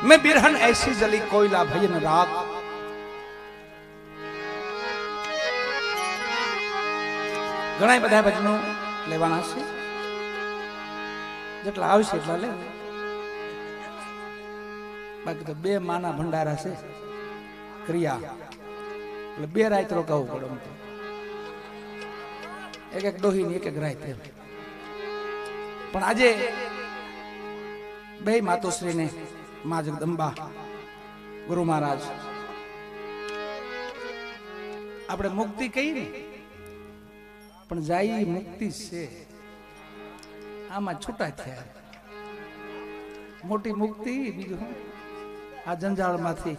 मैं बिरहन ऐसी जली कोयला भयन राग ઘણા બધા ભજનો લેવાના છે જેટલા આવશે એટલા લે બાકી તો બે માના ભંડારા છે ક્રિયા એટલે બે રાત રોકાવું પડે એક એક ડોહી ની એક એક રાત પણ આજે બે માતોશ્રીને માં જગદંબા ગુરુ મહારાજ આપણે મુક્તિ કહી ને પણ જાય મુક્તિ છે આમાં છૂટા થયા મોટી મુક્તિ બીજું આ જંજાળમાંથી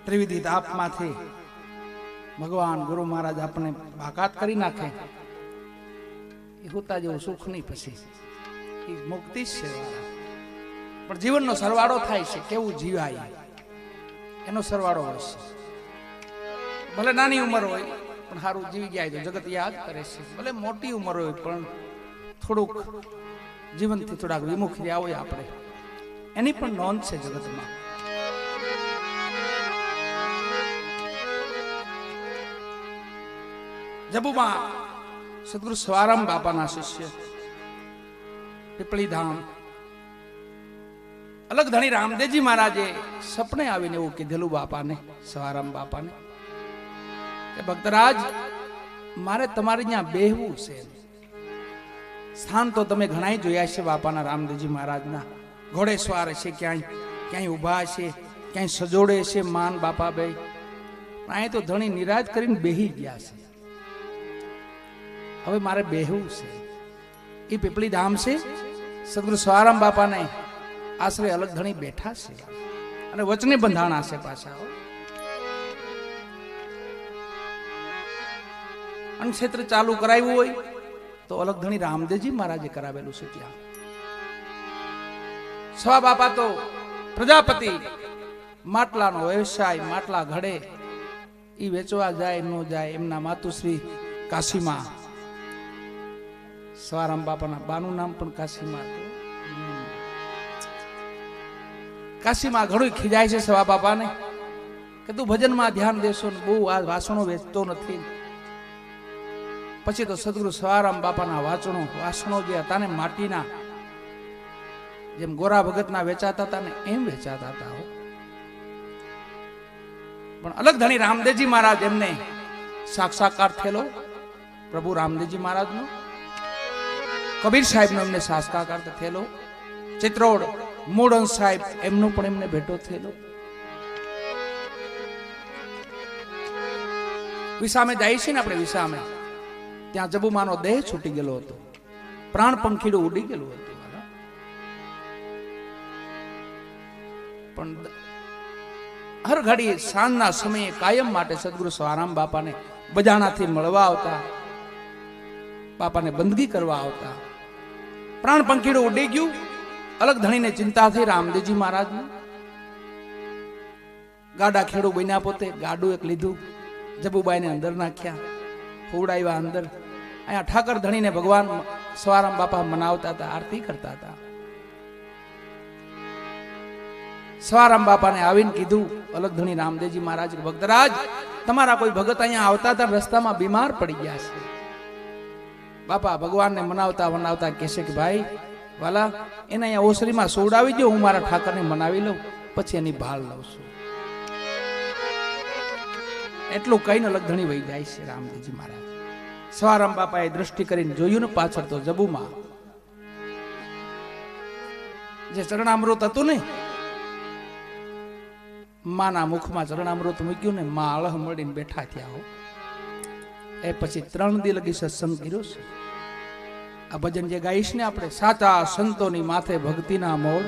ત્રિવિધિ તાપમાંથી ભગવાન ગુરુ મહારાજ આપણને બાકાત કરી નાખે એ હોતા જેવું સુખ નહીં પછી એ મુક્તિ છે પણ જીવનનો સરવાળો થાય છે કેવું જીવાય એનો સરવાળો હોય છે ભલે નાની ઉંમર હોય પણ સારું જીવી જાય તો જગત યાદ કરે છે ભલે મોટી ઉંમર હોય પણ થોડુંક જીવનથી થોડાક વિમુખ રહ્યા હોય આપણે એની પણ નોંધ છે જગતમાં જબુમાં સદગુરુ સવારામ બાપાના શિષ્ય પીપળી ધામ અલગ ધણી રામદેવજી મહારાજે સપને આવીને એવું કીધેલું બાપાને સવારામ બાપાને કે ભક્તરાજ મારે તમારે ત્યાં બેહવું છે સ્થાન તો તમે ઘણા જોયા છે બાપાના રામદેવજી મહારાજના ઘોડેસવાર છે ક્યાંય ઊભા છે ક્યાંય સજોડે છે માન બાપા બે અહીં તો ધણી નિરાજ કરીને બેહી ગયા છે હવે મારે બેહવું છે એ પીપળી ધામ છે સદગુરુ સવારામ બાપાને આશરે અલગ ધણી બેઠા છે અને વચને બંધાણા છે પાછા અન્નક્ષેત્ર ચાલુ કરાવ્યું હોય તો અલગ ધણી રામદેવજી મહારાજે કરાવેલું છે ત્યાં સવા બાપા તો પ્રજાપતિ માટલાનો વ્યવસાય માટલા ઘડે એ વેચવા જાય ન જાય એમના માતુશ્રી કાશીમાં સવારામ બાપાના બાનું નામ પણ કાશીમાં કાશીમાં ઘણું ખીજાય છે સવા બાપાને કે તું ભજનમાં ધ્યાન દેશો ને બહુ આ વાસણો વેચતો નથી પછી તો સદગુરુ સવારામ બાપાના વાસણો જે હતા ને માટીના જેમ ગોરા ભગતના વેચાતા હતા ને એમ વેચાતા હતા પણ અલગ ધણી રામદેવજી મહારાજ એમને સાક્ષાત્કાર થયેલો પ્રભુ રામદેવજી મહારાજનો કબીર સાહેબનો એમને સાક્ષાત્કાર થયેલો ચિત્રોડ મૂળન સાહેબ એમનો પણ એમને ભેટો થયેલો વિસામે જાય છે ને આપણે વિસામે ત્યાં જબુમાનો દેહ છૂટી ગયેલો હતો પ્રાણ પંખીડું ઉડી ગયેલું હતું પણ હર ઘડી સાંજના સમયે કાયમ માટે સદગુરુ સવારામ બાપાને બજાણાથી મળવા આવતા બાપાને બંદગી કરવા આવતા પ્રાણ પંખીડું ઉડી ગયું અલગ ધણીને ચિંતા થઈ રામદેવજી મહારાજને ગાડા ખેડૂ બન્યા પોતે ગાડું એક લીધું જબુબાઈને અંદર નાખ્યા હોવડાવ્યા અંદર અહીંયા ઠાકર ધણીને ભગવાન સવારામ બાપા મનાવતા હતા, આરતી કરતા હતા. સવારામ બાપાને આવીને કીધું, અલગધણી રામદેવજી મહારાજ, ભક્તરાજ તમારા કોઈ ભગત અહીંયા આવતા હતા, રસ્તામાં બીમાર પડી ગયા છે. બાપા ભગવાનને મનાવતા કહેશે કે ભાઈ વાલા, એને અહીંયા ઓસરીમાં સોડાવી દો, હું મારા ઠાકરને મનાવી લઉં, પછી એની ભાળ લઉં છું. એટલું કહીને અલગધણી વહી જાય છે રામદેવજી મહારાજ. સવારામ બાપાએ દ્રષ્ટિ કરીને જોયું ને, પાછળ તો જબુમાં જે ચરણામૃત હતું ને, માના મુખમાં ચરણામૃત મૂક્યું ને, માં અળહ મળીને બેઠા થયા હો. એ પછી 3 દી લગી સત્સંગ કર્યો છે. આ ભજન જે ગાઈશ ને આપણે, સાચા સંતોની માથે ભક્તિના મોડ,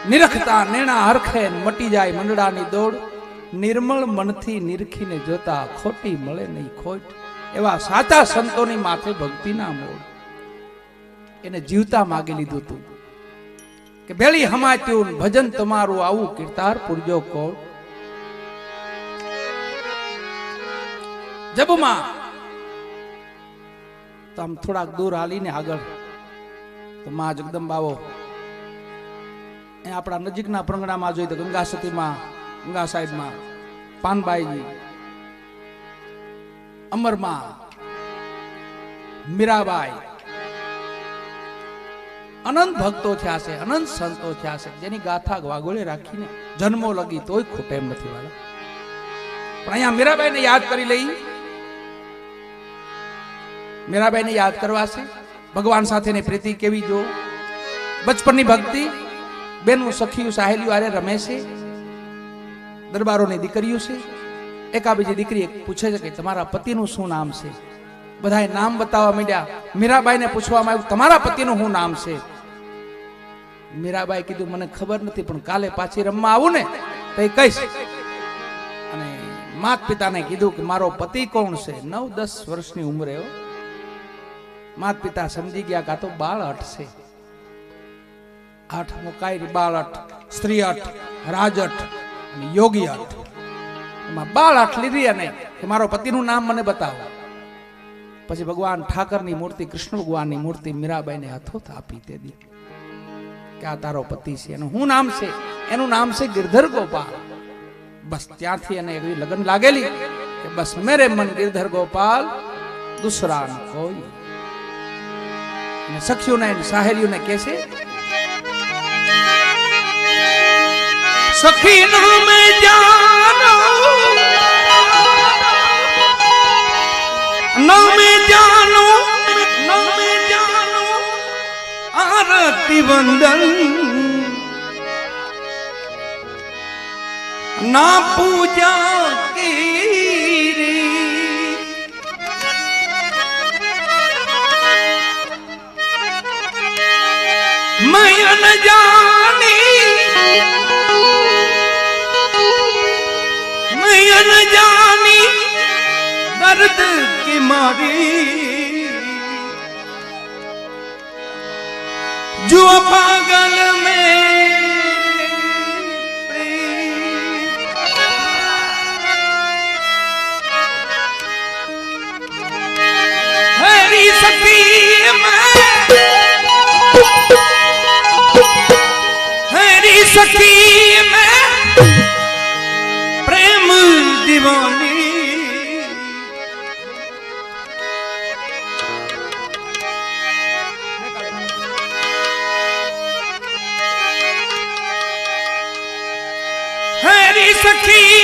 નિરખતા નેણા હરખે મટી જાય મંડળાની દોડ, નિર્મળ મનથી નિરખીને જોતા ખોટી મળે નહીં ખોટ. એવા સાચા સંતોની માથે ભક્તિના મોડ. એને જીવતા માગી લીધું હતું કે ભેળી હમાત્યું ભજન તમારું આવું કીર્તાર પૂરજો કોટ. જબમાં તો આમ થોડાક દૂર હાલીને આગળ તો માં જગદંબાઓ એ આપણા નજીકના પ્રંગણામાં જોઈએ તો ગંગા સતીમાં, ગંગા સાઈડમાં પાનબાઈજી, અમરમાં મીરાબાઈ, અનંત ભક્તો થયા છે, અનંત સંતો થયા છે, જેની ગાથા વાગોળે રાખીને જન્મો લગી તોય ખોટે એમ નથી વાલા. પણ અહીંયા મીરાબાઈને યાદ કરી લઈ. મીરાબાઈને યાદ કરવા છે. ભગવાન સાથેની પ્રીતિ કેવી જો, બચપનની ભક્તિ, બેનું સખીયું સાહેલીઓ આરે રમે છે, દરબારોની દીકરીઓ છે. એકાબીજી દીકરી પૂછે છે કે તમારા પતિનું શું નામ છે? બધાએ નામ બતાવવા માંડ્યા. મીરાબાઈને પૂછવામાં આવ્યું તમારા પતિનું શું નામ છે? મીરાબાઈ કીધું મને ખબર નથી, પણ કાલે પાછી રમવા આવું ને તો એ કહીશ. અને માત પિતાને કીધું કે મારો પતિ કોણ છે? 9-10 વર્ષની ઉંમરે. માત પિતા સમજી ગયા કે આ તો બાળ અટ છે. 8 મુકાઈ બાળ અટ, સ્ત્રી અટ, રાજ અટ અને યોગી અટ. એમાં બાળ અટ લીધી અને કે મારો પતિનું નામ મને બતાવો. પછી ભગવાન ઠાકરની મૂર્તિ, કૃષ્ણ ભગવાનની મૂર્તિ મીરાબાઈને હાથોથ આપી તે દી કે આ તારો પતિ છે. એનું શું નામ છે? એનું નામ છે ગિરધર ગોપાલ. બસ ત્યાંથી એને એવી લગન લાગેલી કે બસ મેરે મન ગિરધર ગોપાલ દુસરા ન કોઈ. અને સખીઓને સાહેલીઓને કહે છે સખી નામ જાનો નામે જાનો નામે જાનો આરતી વંદન ના પૂજા કીરી મયન જાની મયન જાની दर्द की मारी जो पागल में हरी सखी में हरी सखी में प्रेम दीवानी सखी